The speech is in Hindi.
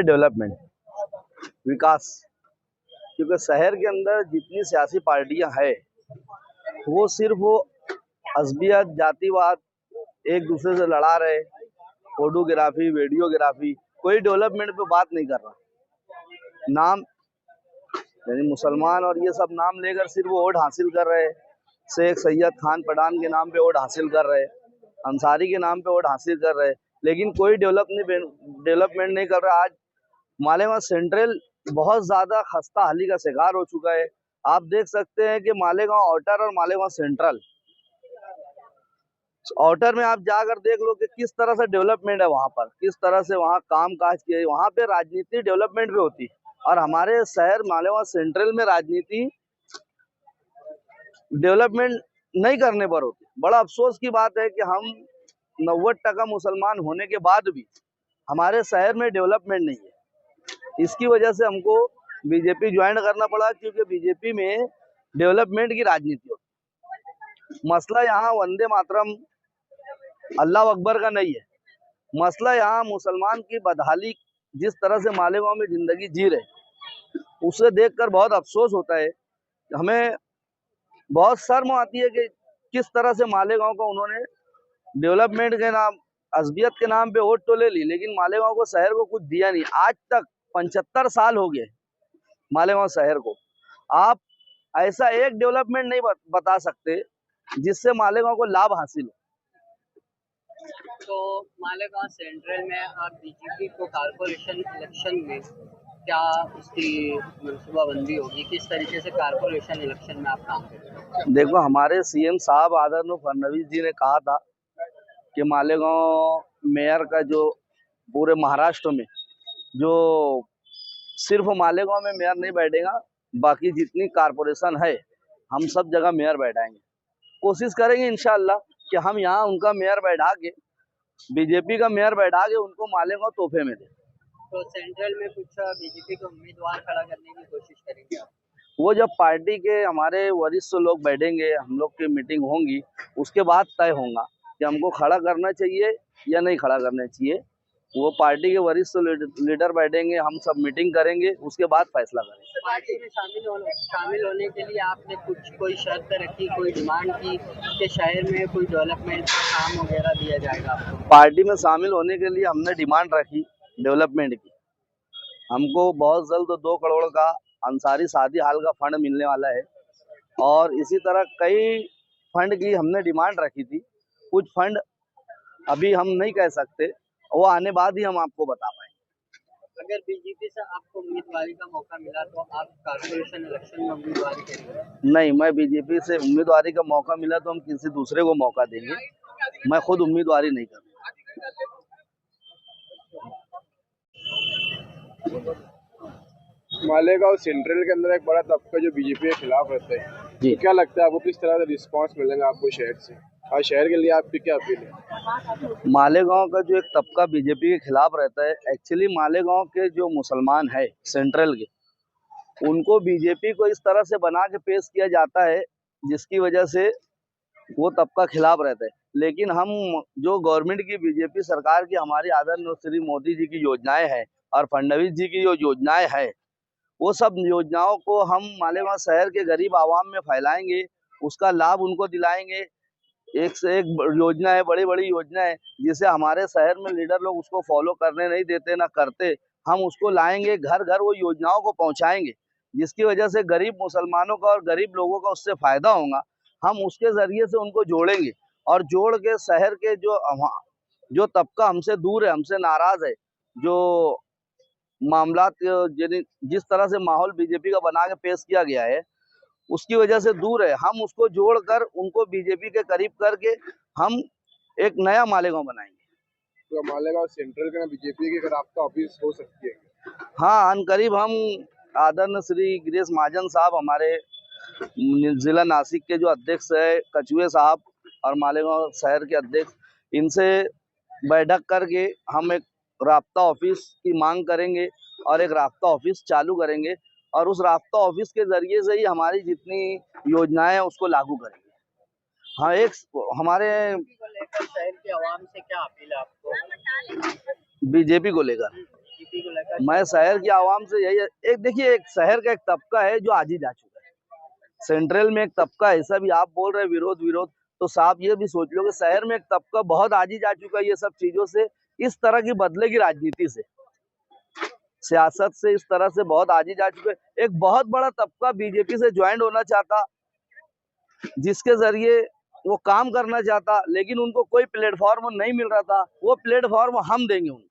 डेवलपमेंट विकास, क्योंकि शहर के अंदर जितनी सियासी पार्टियां हैं वो सिर्फ वो अज़बियत जातिवाद एक दूसरे से लड़ा रहे, फोटोग्राफी वीडियोग्राफी, कोई डेवलपमेंट पे बात नहीं कर रहा। नाम यानी मुसलमान और ये सब नाम लेकर सिर्फ वोट हासिल कर रहे, शेख सैयद खान पठान के नाम पे वोट हासिल कर रहे, अंसारी के नाम पे वोट हासिल कर रहे, लेकिन कोई डेवलपमेंट नहीं कर रहा। आज मालेगांव सेंट्रल बहुत ज्यादा खस्ता हाली का शिकार हो चुका है। आप देख सकते हैं कि मालेगांव आउटर और मालेगांव सेंट्रल, आउटर में आप जाकर देख लो कि किस तरह से डेवलपमेंट है वहां पर, किस तरह से वहां काम काज किए। वहां पे राजनीति डेवलपमेंट पे होती है और हमारे शहर मालेगांव सेंट्रल में राजनीति डेवलपमेंट नहीं करने पर होती। बड़ा अफसोस की बात है कि हम 90% मुसलमान होने के बाद भी हमारे शहर में डेवलपमेंट नहीं है। इसकी वजह से हमको बीजेपी ज्वाइन करना पड़ा, क्योंकि बीजेपी में डेवलपमेंट की राजनीति होती। मसला यहाँ वंदे मातरम अल्लाह अकबर का नहीं है, मसला यहाँ मुसलमान की बदहाली जिस तरह से मालेगांव में जिंदगी जी रहे, उसे देखकर बहुत अफसोस होता है। हमें बहुत शर्म आती है कि किस तरह से मालेगांव को उन्होंने डेवलपमेंट के नाम, अज़बियत के नाम पे वोट तो ले ली, लेकिन मालेगांव को शहर को कुछ दिया नहीं। आज तक 75 साल हो गए मालेगांव शहर को। आप ऐसा एक डेवलपमेंट नहीं बता सकते जिससे मालेगांव को लाभ हासिल हो। तो मालेगांव सेंट्रल में आप बीजेपी को कारपोरेशन इलेक्शन में क्या उसकी मनसूबाबंदी होगी, किस तरीके से कारपोरेशन इलेक्शन में आप काम करेंगे? देखो, हमारे सीएम साहब आदरणीय फडणवीस जी ने कहा था कि मालेगांव मेयर का जो पूरे महाराष्ट्र में जो सिर्फ मालेगांव में मेयर नहीं बैठेगा, बाकी जितनी कारपोरेशन है हम सब जगह मेयर बैठाएंगे। कोशिश करेंगे इंशाअल्लाह कि हम यहाँ उनका मेयर बैठा के, बीजेपी का मेयर बैठा के उनको मालेगांव तोहफे में दें। तो सेंट्रल में कुछ बीजेपी के उम्मीदवार खड़ा करने की कोशिश करेंगे आप? वो जब पार्टी के हमारे वरिष्ठ लोग बैठेंगे, हम लोग की मीटिंग होंगी, उसके बाद तय होगा कि हमको खड़ा करना चाहिए या नहीं खड़ा करना चाहिए। वो पार्टी के वरिष्ठ लीडर बैठेंगे, हम सब मीटिंग करेंगे, उसके बाद फैसला करेंगे। पार्टी में शामिल होने के लिए आपने कोई शर्त रखी, कोई डिमांड की कि शहर में कोई डेवलपमेंट का काम वगैरह दिया जाएगा आपको? पार्टी में शामिल होने के लिए हमने डिमांड रखी डेवलपमेंट की। हमको बहुत जल्द 2 करोड़ का अंसारी शादी हाल का फंड मिलने वाला है, और इसी तरह कई फंड की हमने डिमांड रखी थी। कुछ फंड अभी हम नहीं कह सकते, वो आने बाद ही हम आपको बता पाएंगे। अगर बीजेपी से आपको उम्मीदवारी का मौका मिला तो आप कारपोरेशन इलेक्शन में उम्मीदवारी करेंगे? नहीं, मैं बीजेपी से उम्मीदवारी का मौका मिला तो हम किसी दूसरे को मौका देंगे, मैं खुद उम्मीदवारी नहीं करूँगा। मालेगांव सेंट्रल के अंदर एक बड़ा तबका जो बीजेपी के खिलाफ रहता है, तो क्या लगता है आपको किस तरह का रिस्पांस मिलेगा आपको शहर से, और शहर के लिए आपकी क्या अपील है? मालेगांव का जो एक तबका बीजेपी के खिलाफ रहता है, एक्चुअली मालेगांव के जो मुसलमान है सेंट्रल के, उनको बीजेपी को इस तरह से बना के पेश किया जाता है जिसकी वजह से वो तबका खिलाफ रहता है। लेकिन हम जो गवर्नमेंट की, बीजेपी सरकार की, हमारी आदरणीय श्री मोदी जी की योजनाएं हैं और फडणवीस जी की जो योजनाएं हैं, वो सब योजनाओं को हम मालेगांव शहर के गरीब आवाम में फैलाएंगे, उसका लाभ उनको दिलाएंगे। एक से एक योजना है, बड़ी बड़ी योजना है, जिसे हमारे शहर में लीडर लोग उसको फॉलो करने नहीं देते, ना करते। हम उसको लाएंगे, घर घर वो योजनाओं को पहुंचाएंगे, जिसकी वजह से गरीब मुसलमानों का और गरीब लोगों का उससे फायदा होगा। हम उसके जरिए से उनको जोड़ेंगे, और जोड़ के शहर के जो तबका हमसे दूर है, हमसे नाराज है, जो मामला जिस तरह से माहौल बीजेपी का बना के पेश किया गया है उसकी वजह से दूर है। हम उसको जोड़कर उनको बीजेपी के करीब करके हम एक नया मालेगांव बनाएंगे। तो मालेगांव सेंट्रल का बीजेपी के राब्ता ऑफिस हो सकती है? हाँ, अनकरीब हम आदरणीय श्री गिरीश महाजन साहब, हमारे जिला नासिक के जो अध्यक्ष है कछुए साहब और मालेगांव शहर के अध्यक्ष, इनसे बैठक करके हम एक राब्ता ऑफिस की मांग करेंगे और एक राब्ता ऑफिस चालू करेंगे और उस राब्ता ऑफिस के जरिए से ही हमारी जितनी योजनाएं हैं उसको लागू करेंगे। हाँ, एक हमारे को लेकर शहर की आवाम से क्या अपील है आपको? बीजेपी को लेकर बीजेपी को लेकर मैं शहर की आवाम से यही, एक देखिए, एक शहर का एक तबका है जो आज ही जा चुका है। सेंट्रल में एक तबका ऐसा भी आप बोल रहे विरोध विरोध, तो साहब ये भी सोच लो कि शहर में एक तबका बहुत आज ही जा चुका है ये सब चीजों से, इस तरह की बदलेगी राजनीति से, सियासत से, इस तरह से बहुत आज ही जा चुके। एक बहुत बड़ा तबका बीजेपी से ज्वाइन होना चाहता, जिसके जरिए वो काम करना चाहता, लेकिन उनको कोई प्लेटफॉर्म नहीं मिल रहा था। वो प्लेटफॉर्म हम देंगे उनको।